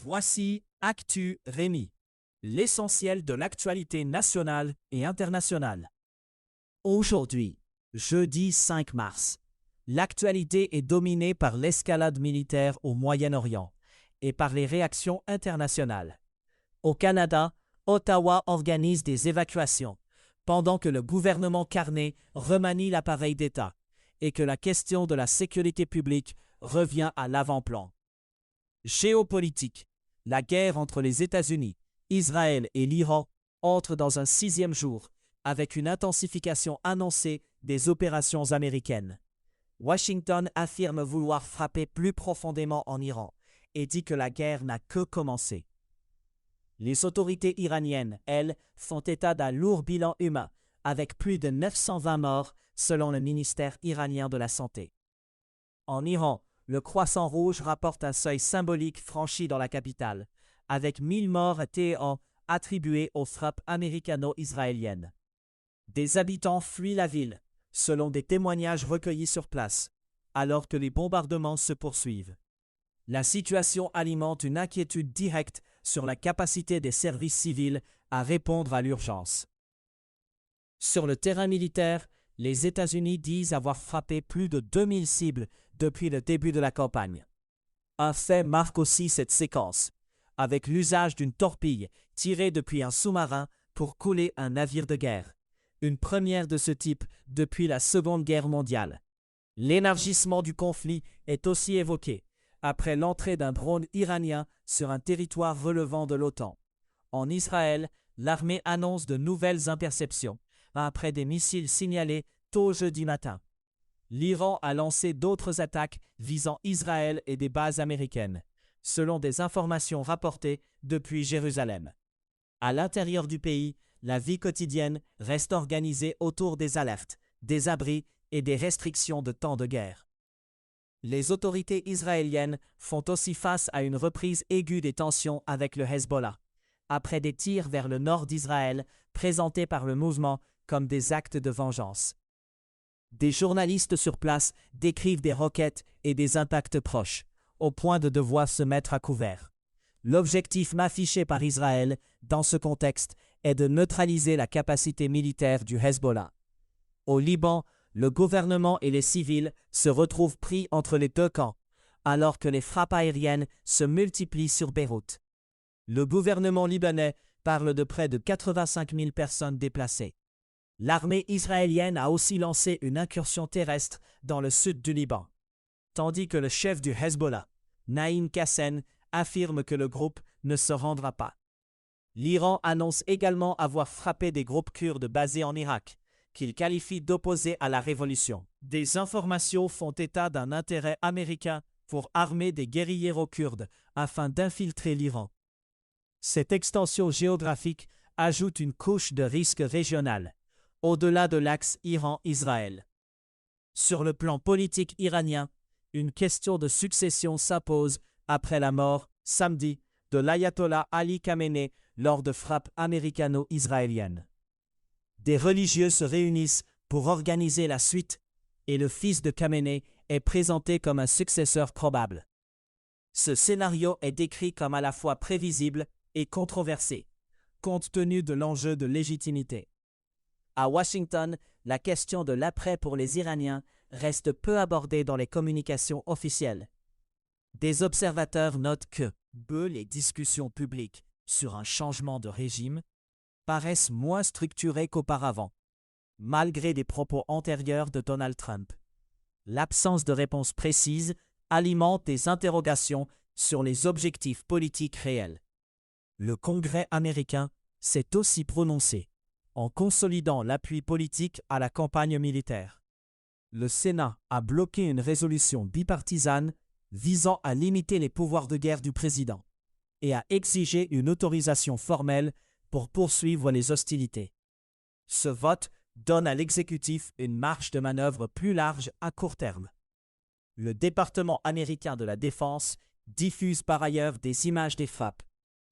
Voici Actu Rémi, l'essentiel de l'actualité nationale et internationale. Aujourd'hui, jeudi 5 mars, l'actualité est dominée par l'escalade militaire au Moyen-Orient et par les réactions internationales. Au Canada, Ottawa organise des évacuations, pendant que le gouvernement Carney remanie l'appareil d'État et que la question de la sécurité publique revient à l'avant-plan. Géopolitique. La guerre entre les États-Unis, Israël et l'Iran entre dans un 6e jour, avec une intensification annoncée des opérations américaines. Washington affirme vouloir frapper plus profondément en Iran et dit que la guerre n'a que commencé. Les autorités iraniennes, elles, font état d'un lourd bilan humain, avec plus de 920 morts selon le ministère iranien de la Santé. En Iran, le Croissant Rouge rapporte un seuil symbolique franchi dans la capitale, avec 1000 morts à Téhéran attribués aux frappes américano-israéliennes. Des habitants fuient la ville, selon des témoignages recueillis sur place, alors que les bombardements se poursuivent. La situation alimente une inquiétude directe sur la capacité des services civils à répondre à l'urgence. Sur le terrain militaire, les États-Unis disent avoir frappé plus de 2000 cibles depuis le début de la campagne. Un fait marque aussi cette séquence, avec l'usage d'une torpille tirée depuis un sous-marin pour couler un navire de guerre, une première de ce type depuis la Seconde Guerre mondiale. L'élargissement du conflit est aussi évoqué, après l'entrée d'un drone iranien sur un territoire relevant de l'OTAN. En Israël, l'armée annonce de nouvelles interceptions, après des missiles signalés tôt jeudi matin. L'Iran a lancé d'autres attaques visant Israël et des bases américaines, selon des informations rapportées depuis Jérusalem. À l'intérieur du pays, la vie quotidienne reste organisée autour des alertes, des abris et des restrictions de temps de guerre. Les autorités israéliennes font aussi face à une reprise aiguë des tensions avec le Hezbollah, après des tirs vers le nord d'Israël présentés par le mouvement comme des actes de vengeance. Des journalistes sur place décrivent des roquettes et des impacts proches, au point de devoir se mettre à couvert. L'objectif affiché par Israël, dans ce contexte, est de neutraliser la capacité militaire du Hezbollah. Au Liban, le gouvernement et les civils se retrouvent pris entre les deux camps, alors que les frappes aériennes se multiplient sur Beyrouth. Le gouvernement libanais parle de près de 85 000 personnes déplacées. L'armée israélienne a aussi lancé une incursion terrestre dans le sud du Liban, tandis que le chef du Hezbollah, Naïm Qassem, affirme que le groupe ne se rendra pas. L'Iran annonce également avoir frappé des groupes kurdes basés en Irak, qu'il qualifie d'opposés à la révolution. Des informations font état d'un intérêt américain pour armer des guérilleros kurdes afin d'infiltrer l'Iran. Cette extension géographique ajoute une couche de risque régional, au-delà de l'axe Iran-Israël. Sur le plan politique iranien, une question de succession s'impose après la mort, samedi, de l'ayatollah Ali Khamenei lors de frappes américano-israéliennes. Des religieux se réunissent pour organiser la suite et le fils de Khamenei est présenté comme un successeur probable. Ce scénario est décrit comme à la fois prévisible et controversé, compte tenu de l'enjeu de légitimité. À Washington, la question de l'après pour les Iraniens reste peu abordée dans les communications officielles. Des observateurs notent que les discussions publiques sur un changement de régime paraissent moins structurées qu'auparavant, malgré des propos antérieurs de Donald Trump. L'absence de réponse précise alimente des interrogations sur les objectifs politiques réels. Le Congrès américain s'est aussi prononcé en consolidant l'appui politique à la campagne militaire. Le Sénat a bloqué une résolution bipartisane visant à limiter les pouvoirs de guerre du président et a exigé une autorisation formelle pour poursuivre les hostilités. Ce vote donne à l'exécutif une marge de manœuvre plus large à court terme. Le département américain de la Défense diffuse par ailleurs des images des frappes,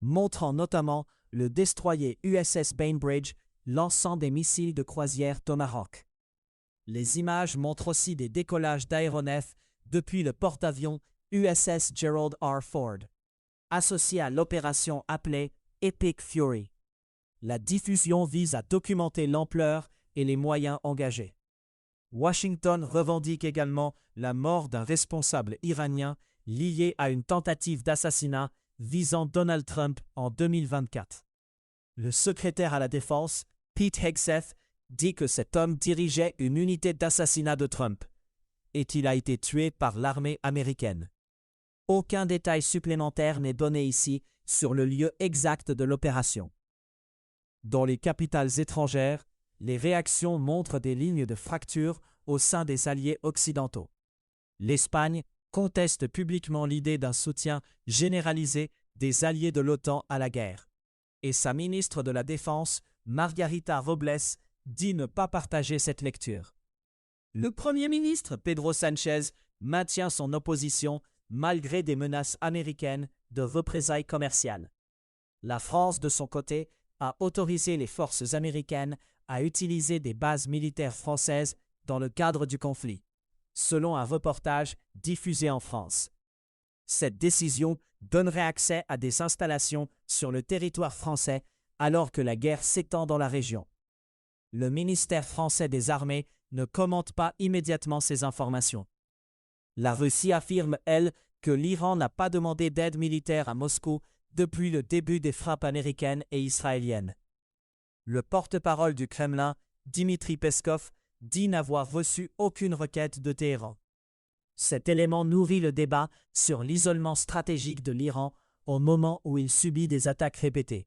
montrant notamment le destroyer USS Bainbridge lançant des missiles de croisière Tomahawk. Les images montrent aussi des décollages d'aéronefs depuis le porte-avions USS Gerald R. Ford. associée à l'opération appelée Epic Fury. La diffusion vise à documenter l'ampleur et les moyens engagés. Washington revendique également la mort d'un responsable iranien lié à une tentative d'assassinat visant Donald Trump en 2024. Le secrétaire à la Défense, Pete Hegseth, dit que cet homme dirigeait une unité d'assassinat de Trump et qu'il a été tué par l'armée américaine. Aucun détail supplémentaire n'est donné ici sur le lieu exact de l'opération. Dans les capitales étrangères, les réactions montrent des lignes de fracture au sein des alliés occidentaux. L'Espagne conteste publiquement l'idée d'un soutien généralisé des alliés de l'OTAN à la guerre. Et sa ministre de la Défense, Margarita Robles, dit ne pas partager cette lecture. Le Premier ministre Pedro Sánchez maintient son opposition malgré des menaces américaines de représailles commerciales. La France, de son côté, a autorisé les forces américaines à utiliser des bases militaires françaises dans le cadre du conflit, selon un reportage diffusé en France. Cette décision donnerait accès à des installations sur le territoire français alors que la guerre s'étend dans la région. Le ministère français des Armées ne commente pas immédiatement ces informations. La Russie affirme, elle, que l'Iran n'a pas demandé d'aide militaire à Moscou depuis le début des frappes américaines et israéliennes. Le porte-parole du Kremlin, Dmitri Peskov, dit n'avoir reçu aucune requête de Téhéran. Cet élément nourrit le débat sur l'isolement stratégique de l'Iran au moment où il subit des attaques répétées.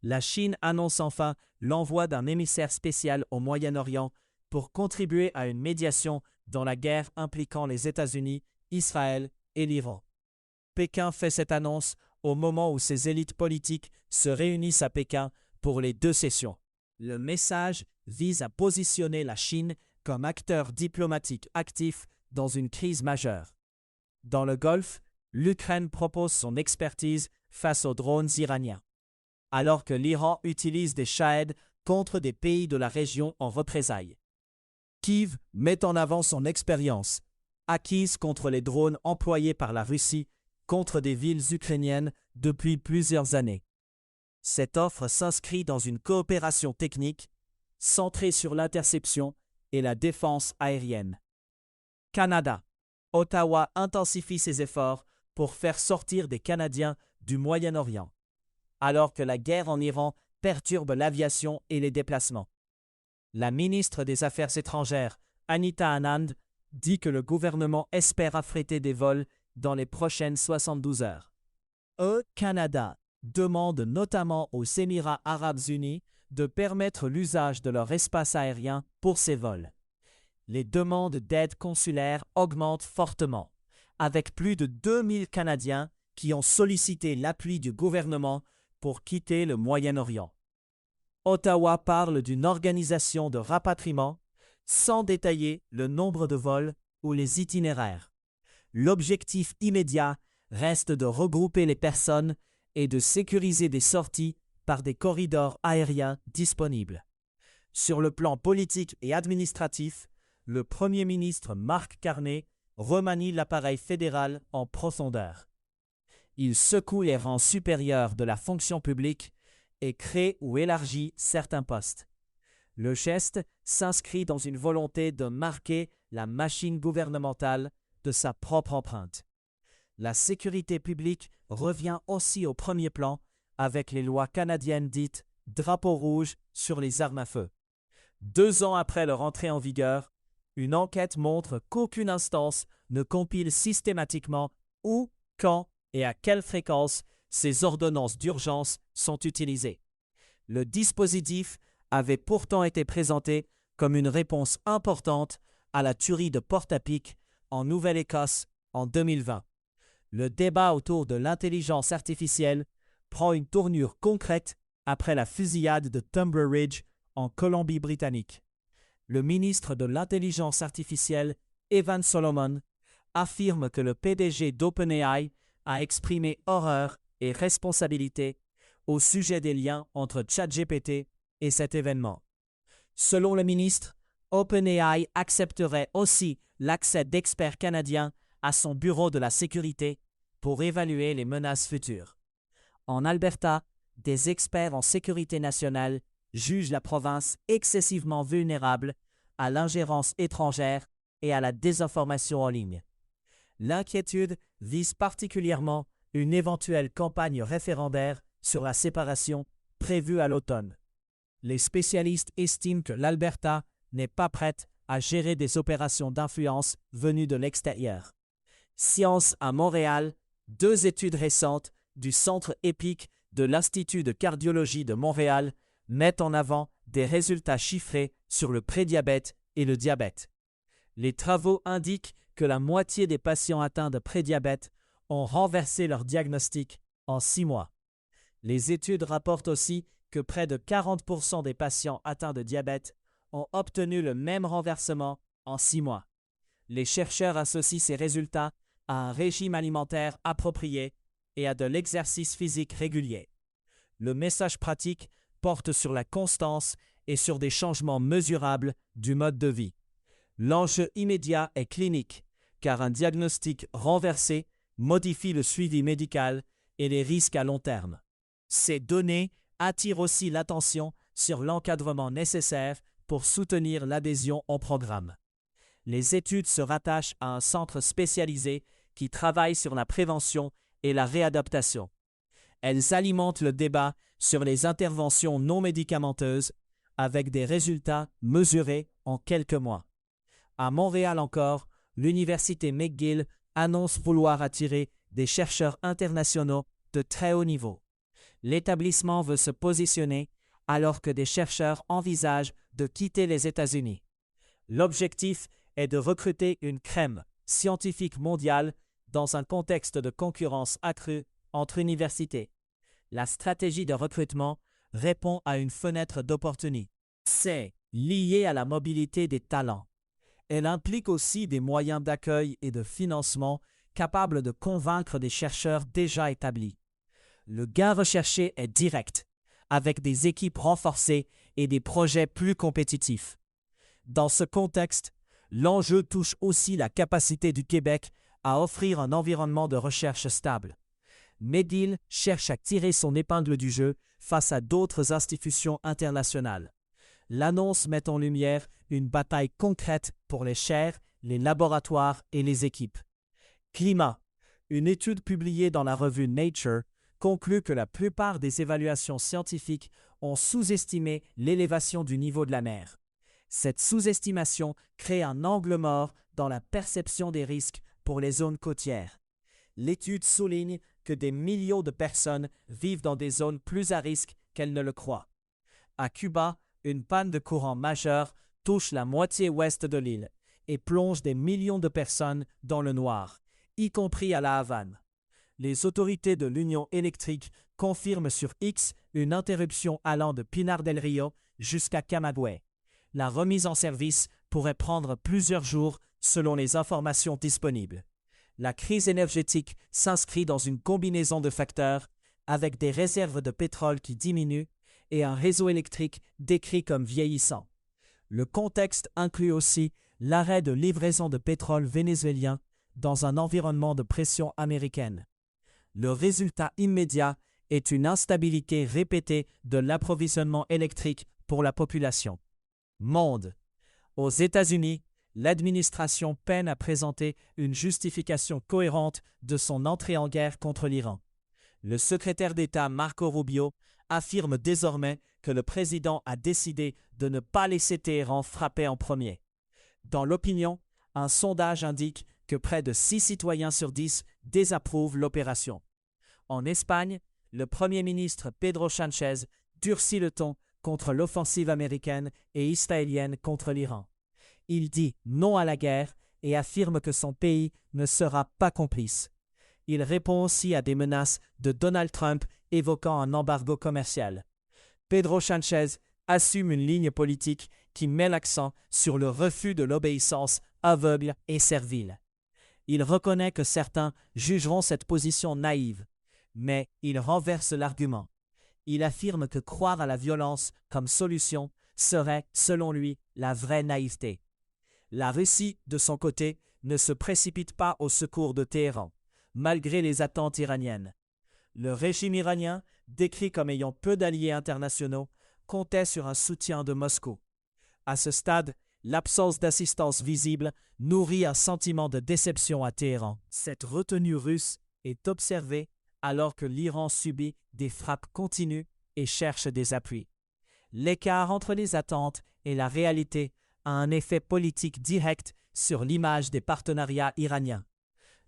La Chine annonce enfin l'envoi d'un émissaire spécial au Moyen-Orient pour contribuer à une médiation dans la guerre impliquant les États-Unis, Israël et l'Iran. Pékin fait cette annonce au moment où ses élites politiques se réunissent à Pékin pour les 2 sessions. Le message vise à positionner la Chine comme acteur diplomatique actif dans une crise majeure. Dans le Golfe, l'Ukraine propose son expertise face aux drones iraniens, alors que l'Iran utilise des Shahed contre des pays de la région en représailles. Kiev met en avant son expérience, acquise contre les drones employés par la Russie contre des villes ukrainiennes depuis plusieurs années. Cette offre s'inscrit dans une coopération technique centrée sur l'interception et la défense aérienne. Canada. Ottawa intensifie ses efforts pour faire sortir des Canadiens du Moyen-Orient, alors que la guerre en Iran perturbe l'aviation et les déplacements. La ministre des Affaires étrangères, Anita Anand, dit que le gouvernement espère affréter des vols dans les prochaines 72 heures. Canada demande notamment aux Émirats arabes unis de permettre l'usage de leur espace aérien pour ces vols. Les demandes d'aide consulaire augmentent fortement, avec plus de 2000 Canadiens qui ont sollicité l'appui du gouvernement pour quitter le Moyen-Orient. Ottawa parle d'une organisation de rapatriement sans détailler le nombre de vols ou les itinéraires. L'objectif immédiat reste de regrouper les personnes et de sécuriser des sorties par des corridors aériens disponibles. Sur le plan politique et administratif, le Premier ministre Mark Carney remanie l'appareil fédéral en profondeur. Il secoue les rangs supérieurs de la fonction publique et crée ou élargit certains postes. Le geste s'inscrit dans une volonté de marquer la machine gouvernementale de sa propre empreinte. La sécurité publique revient aussi au premier plan avec les lois canadiennes dites « drapeau rouge » sur les armes à feu. 2 ans après leur entrée en vigueur, une enquête montre qu'aucune instance ne compile systématiquement où, quand et à quelle fréquence ces ordonnances d'urgence sont utilisées. Le dispositif avait pourtant été présenté comme une réponse importante à la tuerie de Portapique en Nouvelle-Écosse en 2020. Le débat autour de l'intelligence artificielle prend une tournure concrète après la fusillade de Tumber Ridge en Colombie-Britannique. Le ministre de l'Intelligence artificielle, Evan Solomon, affirme que le PDG d'OpenAI a exprimé horreur et responsabilité au sujet des liens entre ChatGPT et cet événement. Selon le ministre, OpenAI accepterait aussi l'accès d'experts canadiens à son bureau de la sécurité pour évaluer les menaces futures. En Alberta, des experts en sécurité nationale jugent la province excessivement vulnérable à l'ingérence étrangère et à la désinformation en ligne. L'inquiétude vise particulièrement une éventuelle campagne référendaire sur la séparation prévue à l'automne. Les spécialistes estiment que l'Alberta n'est pas prête à gérer des opérations d'influence venues de l'extérieur. Science à Montréal, 2 études récentes du Centre EPIC de l'Institut de cardiologie de Montréal mettent en avant des résultats chiffrés sur le prédiabète et le diabète. Les travaux indiquent que la moitié des patients atteints de prédiabète ont renversé leur diagnostic en 6 mois. Les études rapportent aussi que près de 40% des patients atteints de diabète ont obtenu le même renversement en 6 mois. Les chercheurs associent ces résultats à un régime alimentaire approprié et à de l'exercice physique régulier. Le message pratique porte sur la constance et sur des changements mesurables du mode de vie. L'enjeu immédiat est clinique, car un diagnostic renversé modifie le suivi médical et les risques à long terme. Ces données attirent aussi l'attention sur l'encadrement nécessaire pour soutenir l'adhésion au programme. Les études se rattachent à un centre spécialisé qui travaille sur la prévention et la réadaptation. Elles alimentent le débat sur les interventions non médicamenteuses avec des résultats mesurés en quelques mois. À Montréal encore, l'Université McGill annonce vouloir attirer des chercheurs internationaux de très haut niveau. L'établissement veut se positionner alors que des chercheurs envisagent de quitter les États-Unis. L'objectif est de recruter une crème scientifique mondiale dans un contexte de concurrence accrue entre universités. La stratégie de recrutement répond à une fenêtre d'opportunité. C'est lié à la mobilité des talents. Elle implique aussi des moyens d'accueil et de financement capables de convaincre des chercheurs déjà établis. Le gain recherché est direct, avec des équipes renforcées et des projets plus compétitifs. Dans ce contexte, l'enjeu touche aussi la capacité du Québec à offrir un environnement de recherche stable. McGill cherche à tirer son épingle du jeu face à d'autres institutions internationales. L'annonce met en lumière une bataille concrète pour les chaires, les laboratoires et les équipes. Climat. Une étude publiée dans la revue Nature conclut que la plupart des évaluations scientifiques ont sous-estimé l'élévation du niveau de la mer. Cette sous-estimation crée un angle mort dans la perception des risques pour les zones côtières. L'étude souligne que des millions de personnes vivent dans des zones plus à risque qu'elles ne le croient. À Cuba, une panne de courant majeure touche la moitié ouest de l'île et plonge des millions de personnes dans le noir, y compris à La Havane. Les autorités de l'Union électrique confirment sur X une interruption allant de Pinar del Rio jusqu'à Camagüey. La remise en service pourrait prendre plusieurs jours selon les informations disponibles. La crise énergétique s'inscrit dans une combinaison de facteurs avec des réserves de pétrole qui diminuent et un réseau électrique décrit comme vieillissant. Le contexte inclut aussi l'arrêt de livraison de pétrole vénézuélien dans un environnement de pression américaine. Le résultat immédiat est une instabilité répétée de l'approvisionnement électrique pour la population. Monde. Aux États-Unis, l'administration peine à présenter une justification cohérente de son entrée en guerre contre l'Iran. Le secrétaire d'État Marco Rubio affirme désormais que le président a décidé de ne pas laisser Téhéran frapper en premier. Dans l'opinion, un sondage indique que près de 6 citoyens sur 10 désapprouvent l'opération. En Espagne, le Premier ministre Pedro Sánchez durcit le ton contre l'offensive américaine et israélienne contre l'Iran. Il dit non à la guerre et affirme que son pays ne sera pas complice. Il répond aussi à des menaces de Donald Trump évoquant un embargo commercial. Pedro Sánchez assume une ligne politique qui met l'accent sur le refus de l'obéissance aveugle et servile. Il reconnaît que certains jugeront cette position naïve, mais il renverse l'argument. Il affirme que croire à la violence comme solution serait, selon lui, la vraie naïveté. La Russie, de son côté, ne se précipite pas au secours de Téhéran. malgré les attentes iraniennes. Le régime iranien, décrit comme ayant peu d'alliés internationaux, comptait sur un soutien de Moscou. À ce stade, l'absence d'assistance visible nourrit un sentiment de déception à Téhéran. Cette retenue russe est observée alors que l'Iran subit des frappes continues et cherche des appuis. L'écart entre les attentes et la réalité a un effet politique direct sur l'image des partenariats iraniens.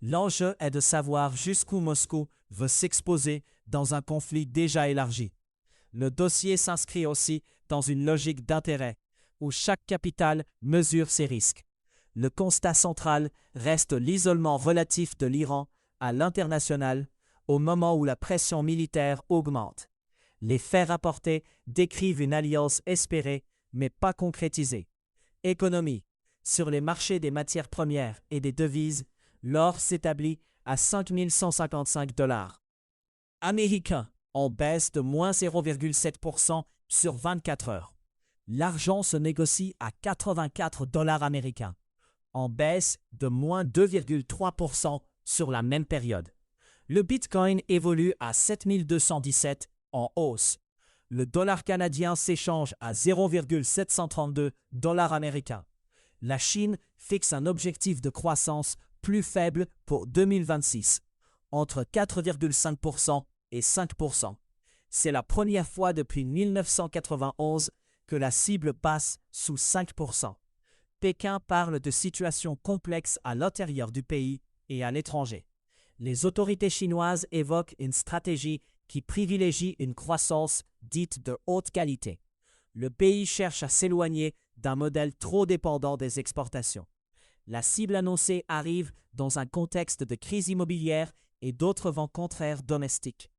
L'enjeu est de savoir jusqu'où Moscou veut s'exposer dans un conflit déjà élargi. Le dossier s'inscrit aussi dans une logique d'intérêt, où chaque capitale mesure ses risques. Le constat central reste l'isolement relatif de l'Iran à l'international au moment où la pression militaire augmente. Les faits rapportés décrivent une alliance espérée, mais pas concrétisée. Économie. Sur les marchés des matières premières et des devises, l'or s'établit à 5 155 $. Américain, en baisse de moins 0,7% sur 24 heures. L'argent se négocie à 84 $ américains, en baisse de moins 2,3% sur la même période. Le Bitcoin évolue à 7 217 en hausse. Le dollar canadien s'échange à 0,732 $ américains. La Chine fixe un objectif de croissance plus faible pour 2026, entre 4,5% et 5%. C'est la première fois depuis 1991 que la cible passe sous 5%. Pékin parle de situations complexes à l'intérieur du pays et à l'étranger. Les autorités chinoises évoquent une stratégie qui privilégie une croissance dite de haute qualité. Le pays cherche à s'éloigner d'un modèle trop dépendant des exportations. La cible annoncée arrive dans un contexte de crise immobilière et d'autres vents contraires domestiques.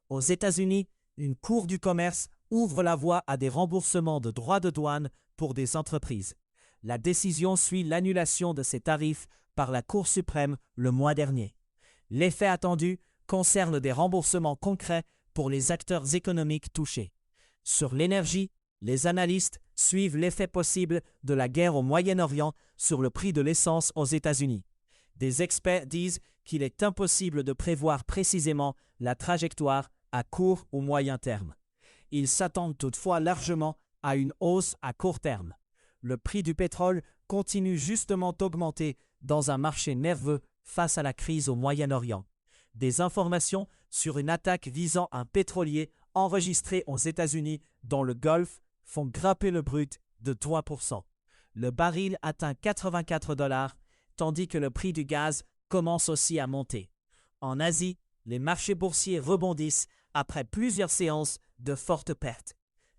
Aux États-Unis, une cour du commerce ouvre la voie à des remboursements de droits de douane pour des entreprises. La décision suit l'annulation de ces tarifs par la Cour suprême le mois dernier. L'effet attendu concerne des remboursements concrets pour les acteurs économiques touchés. Sur l'énergie, les analystes suivent l'effet possible de la guerre au Moyen-Orient sur le prix de l'essence aux États-Unis. Des experts disent qu'il est impossible de prévoir précisément la trajectoire à court ou moyen terme. Ils s'attendent toutefois largement à une hausse à court terme. Le prix du pétrole continue justement d'augmenter dans un marché nerveux face à la crise au Moyen-Orient. Des informations sur une attaque visant un pétrolier enregistré aux États-Unis dans le Golfe font grimper le brut de 3%. Le baril atteint 84 $, tandis que le prix du gaz commence aussi à monter. En Asie, les marchés boursiers rebondissent après plusieurs séances de fortes pertes.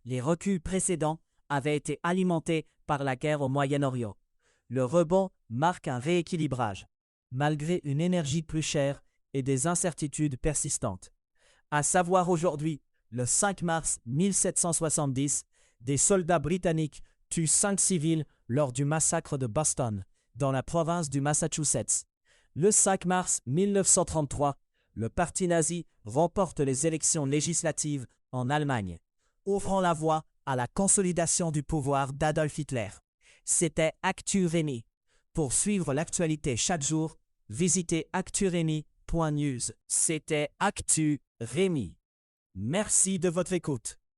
Les reculs précédents avaient été alimentés par la guerre au Moyen-Orient. Le rebond marque un rééquilibrage, malgré une énergie plus chère et des incertitudes persistantes. À savoir aujourd'hui, le 5 mars 1770, des soldats britanniques tuent 5 civils lors du massacre de Boston, dans la province du Massachusetts. Le 5 mars 1933, le parti nazi remporte les élections législatives en Allemagne, ouvrant la voie à la consolidation du pouvoir d'Adolf Hitler. C'était Actu Rémi. Pour suivre l'actualité chaque jour, visitez acturemi.news. C'était Actu Rémi. Merci de votre écoute.